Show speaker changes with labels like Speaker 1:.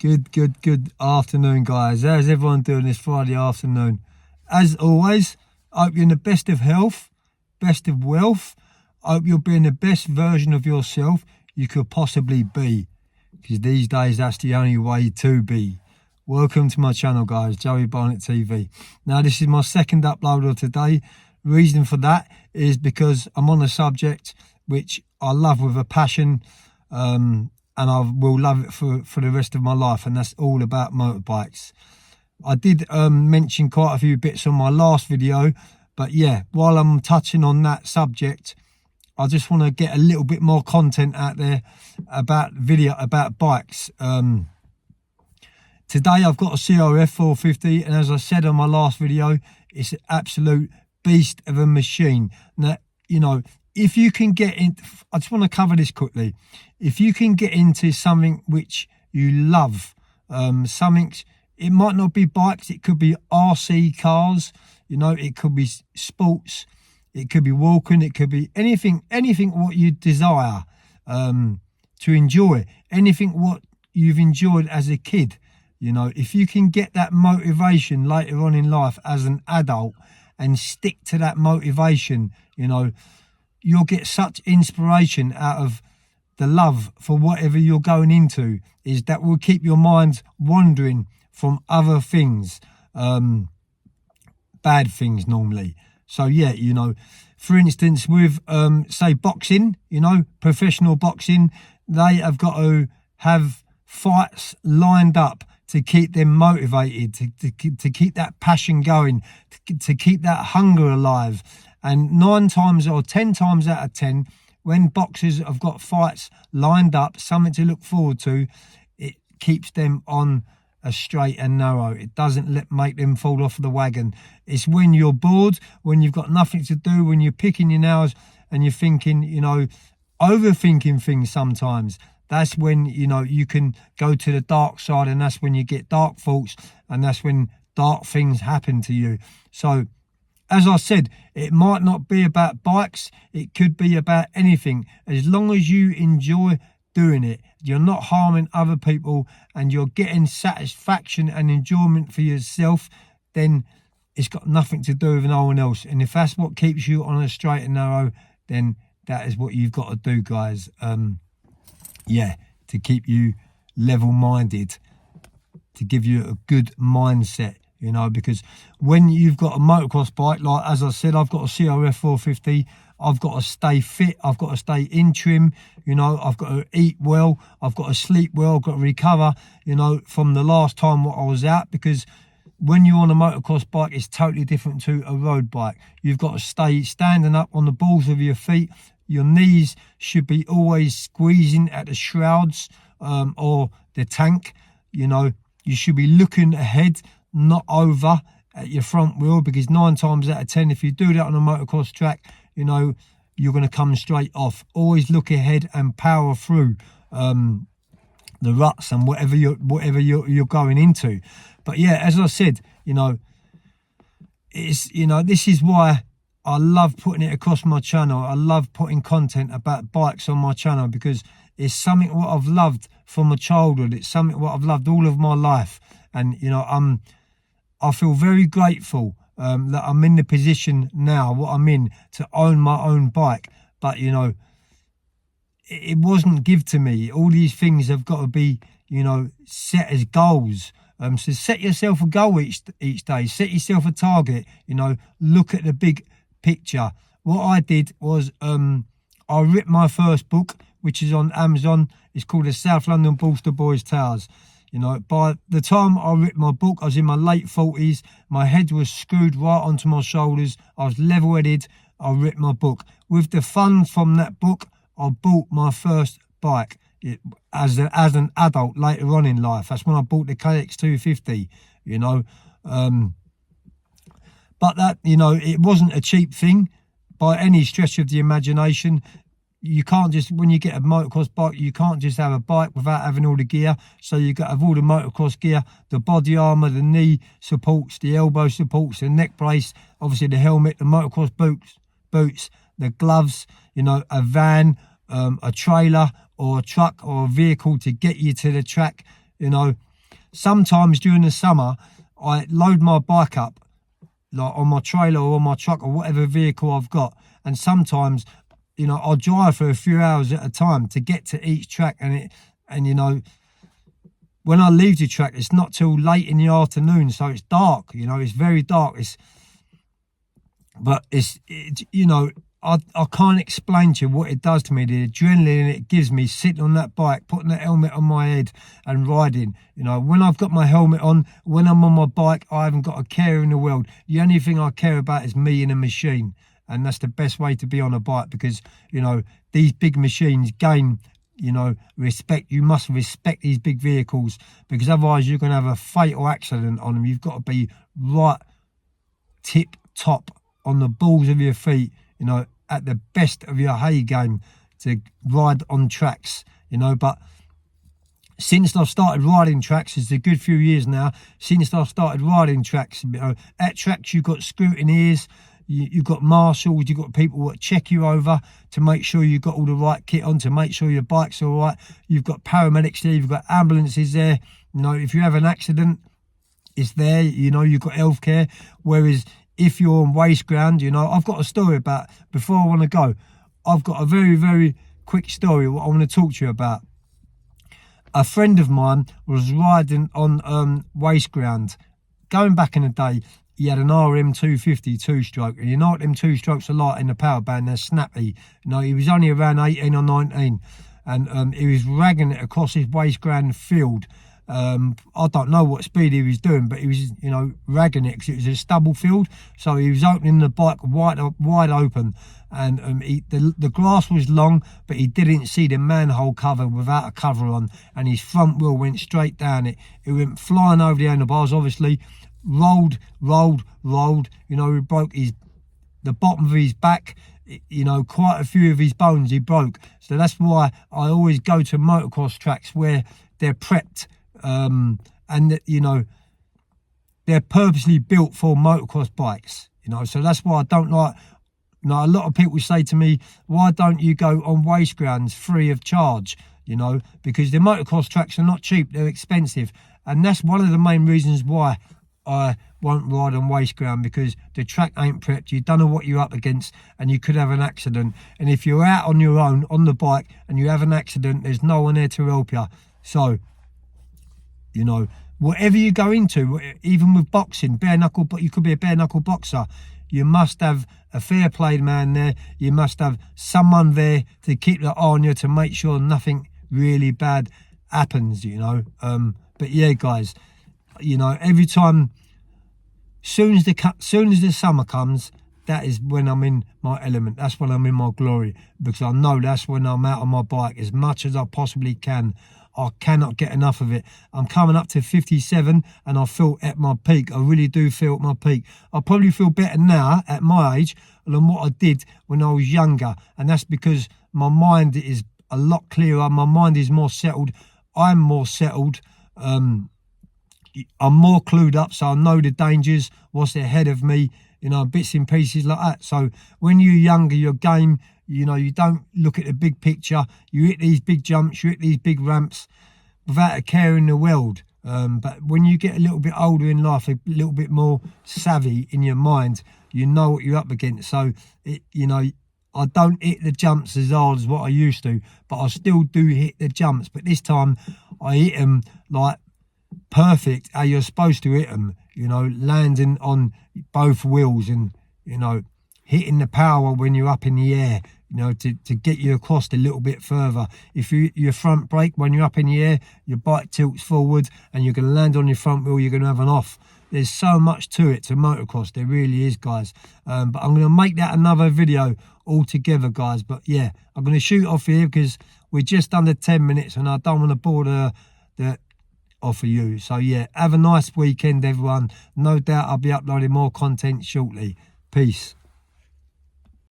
Speaker 1: Good afternoon, guys. How's everyone doing this Friday afternoon? As always, I hope you're in the best of health, best of wealth. I hope you're being the best version of yourself you could possibly be, because these days that's the only way to be. Welcome to my channel, guys, Joey Barnett TV. Now, this is my second upload of today. Reason for that is because I'm on a subject which I love with a passion, and I will love it for the rest of my life, and that's all about motorbikes. I did mention quite a few bits on my last video, but yeah, while I'm touching on that subject, I just want to get a little bit more content out there about bikes. Today I've got a CRF 450, and as I said on my last video, it's an absolute beast of a machine. Now, you know, if you can get in, I just want to cover this quickly. If you can get into something which you love, it might not be bikes, it could be RC cars, you know, it could be sports, it could be walking, it could be anything what you desire to enjoy, anything what you've enjoyed as a kid. You know, if you can get that motivation later on in life as an adult and stick to that motivation, you know, you'll get such inspiration out of the love for whatever you're going into, is that will keep your mind wandering from other things, bad things normally. So yeah, you know, for instance, with say boxing, you know, professional boxing, they have got to have fights lined up to keep them motivated, to keep that passion going, to keep that hunger alive. And 9 times or 10 times out of 10, when boxers have got fights lined up, something to look forward to, it keeps them on a straight and narrow. It doesn't make them fall off the wagon. It's when you're bored, when you've got nothing to do, when you're picking your nails and you're thinking, you know, overthinking things sometimes. That's when, you know, you can go to the dark side, and that's when you get dark thoughts, and that's when dark things happen to you. So, as I said, it might not be about bikes, it could be about anything. As long as you enjoy doing it, you're not harming other people, and you're getting satisfaction and enjoyment for yourself, then it's got nothing to do with no one else. And if that's what keeps you on a straight and narrow, then that is what you've got to do, guys. Yeah, to keep you level-minded, to give you a good mindset. You know, because when you've got a motocross bike, like as I said, I've got a CRF 450, I've got to stay fit, I've got to stay in trim, you know, I've got to eat well, I've got to sleep well, I've got to recover, you know, from the last time what I was out, because when you're on a motocross bike, it's totally different to a road bike. You've got to stay standing up on the balls of your feet. Your knees should be always squeezing at the shrouds or the tank. You know, you should be looking ahead, not over at your front wheel, because 9 times out of 10, if you do that on a motocross track, you know, you're going to come straight off. Always look ahead and power through the ruts and whatever you're going into. But yeah, as I said, you know, it's, you know, this is why I love putting it across my channel. I love putting content about bikes on my channel, because it's something what I've loved from my childhood. It's something what I've loved all of my life. And, you know, I feel very grateful that I'm in the position now, what I'm in, to own my own bike. But, you know, it wasn't given to me. All these things have got to be, you know, set as goals. So set yourself a goal each day. Set yourself a target, you know, look at the big picture. What I did was I ripped my first book, which is on Amazon. It's called The South London Bolster Boys Tales. You know, by the time I ripped my book, I was in my late 40s. My head was screwed right onto my shoulders. I was level-headed. I ripped my book. With the funds from that book, I bought my first bike as an adult later on in life. That's when I bought the KX250, you know. But that, you know, it wasn't a cheap thing by any stretch of the imagination. You can't just, when you get a motocross bike, you can't just have a bike without having all the gear. So you got to have all the motocross gear, the body armour, the knee supports, the elbow supports, the neck brace, obviously the helmet, the motocross boots, the gloves, you know, a van, a trailer or a truck or a vehicle to get you to the track, you know. sometimes during the summer, I load my bike up, like on my trailer or on my truck or whatever vehicle I've got. And sometimes, you know, I'll drive for a few hours at a time to get to each track. And you know, when I leave the track, it's not till late in the afternoon. So it's dark, you know, it's very dark. But you know, I can't explain to you what it does to me, the adrenaline it gives me sitting on that bike, putting the helmet on my head and riding. You know, when I've got my helmet on, when I'm on my bike, I haven't got a care in the world. The only thing I care about is me and a machine. And that's the best way to be on a bike, because, you know, these big machines gain, you know, respect. You must respect these big vehicles, because otherwise you're going to have a fatal accident on them. You've got to be right tip top on the balls of your feet, you know, at the best of your hay game to ride on tracks, you know. But since I've started riding tracks, it's a good few years now, since I've started riding tracks, you know, at tracks you've got scrutineers, you've got marshals, you've got people that check you over to make sure you've got all the right kit on, to make sure your bike's all right. You've got paramedics there, you've got ambulances there. You know, if you have an accident, it's there, you know, you've got healthcare. Whereas if you're on waste ground, you know, I've got a story about, before I want to go, I've got a very, very quick story what I want to talk to you about. A friend of mine was riding on waste ground. Going back in the day, he had an RM250 two-stroke. And you know what them two-strokes are like in the power band? They're snappy. You know, he was only around 18 or 19. And he was ragging it across his waste ground field. I don't know what speed he was doing, but he was, you know, ragging it because it was a stubble field. So he was opening the bike wide open, and the grass was long, but he didn't see the manhole cover without a cover on, and his front wheel went straight down it. It went flying over the handlebars, obviously, rolled. You know, he broke the bottom of his back. You know, quite a few of his bones he broke. So that's why I always go to motocross tracks where they're prepped. And you know, they're purposely built for motocross bikes, you know. So that's why I don't like, you know, a lot of people say to me, why don't you go on waste grounds free of charge, you know, because the motocross tracks are not cheap, they're expensive. And that's one of the main reasons why I won't ride on waste ground, because the track ain't prepped. You don't know what you're up against, and you could have an accident. And if you're out on your own on the bike and you have an accident, there's no one there to help you. So, you know, whatever you go into, even with boxing, bare knuckle, but you could be a bare knuckle boxer, you must have a fair play man there. You must have someone there to keep the eye on you, to make sure nothing really bad happens, you know. But yeah, guys, you know, every time, soon as the summer comes, that is when I'm in my element. That's when I'm in my glory, because I know that's when I'm out on my bike as much as I possibly can. I cannot get enough of it. I'm coming up to 57 and I feel at my peak. I really do feel at my peak. I probably feel better now at my age than what I did when I was younger. And that's because my mind is a lot clearer. My mind is more settled. I'm more settled. I'm more clued up, so I know the dangers, what's ahead of me, you know, bits and pieces like that. So when you're younger, your game, you know, you don't look at the big picture. You hit these big jumps, you hit these big ramps without a care in the world. But when you get a little bit older in life, a little bit more savvy in your mind, you know what you're up against. So, you know, I don't hit the jumps as hard as what I used to, but I still do hit the jumps. But this time I hit them like perfect, how you're supposed to hit them, you know, landing on both wheels and, you know, hitting the power when you're up in the air, you know, to get you across a little bit further. If your front brake, when you're up in the air, your bike tilts forward and you're going to land on your front wheel, you're going to have an off. There's so much to it, to motocross, there really is, guys. But I'm going to make that another video altogether, guys. But yeah, I'm going to shoot off here because we're just under 10 minutes and I don't want to bore the off of you. So yeah, have a nice weekend, everyone. No doubt I'll be uploading more content shortly. Peace.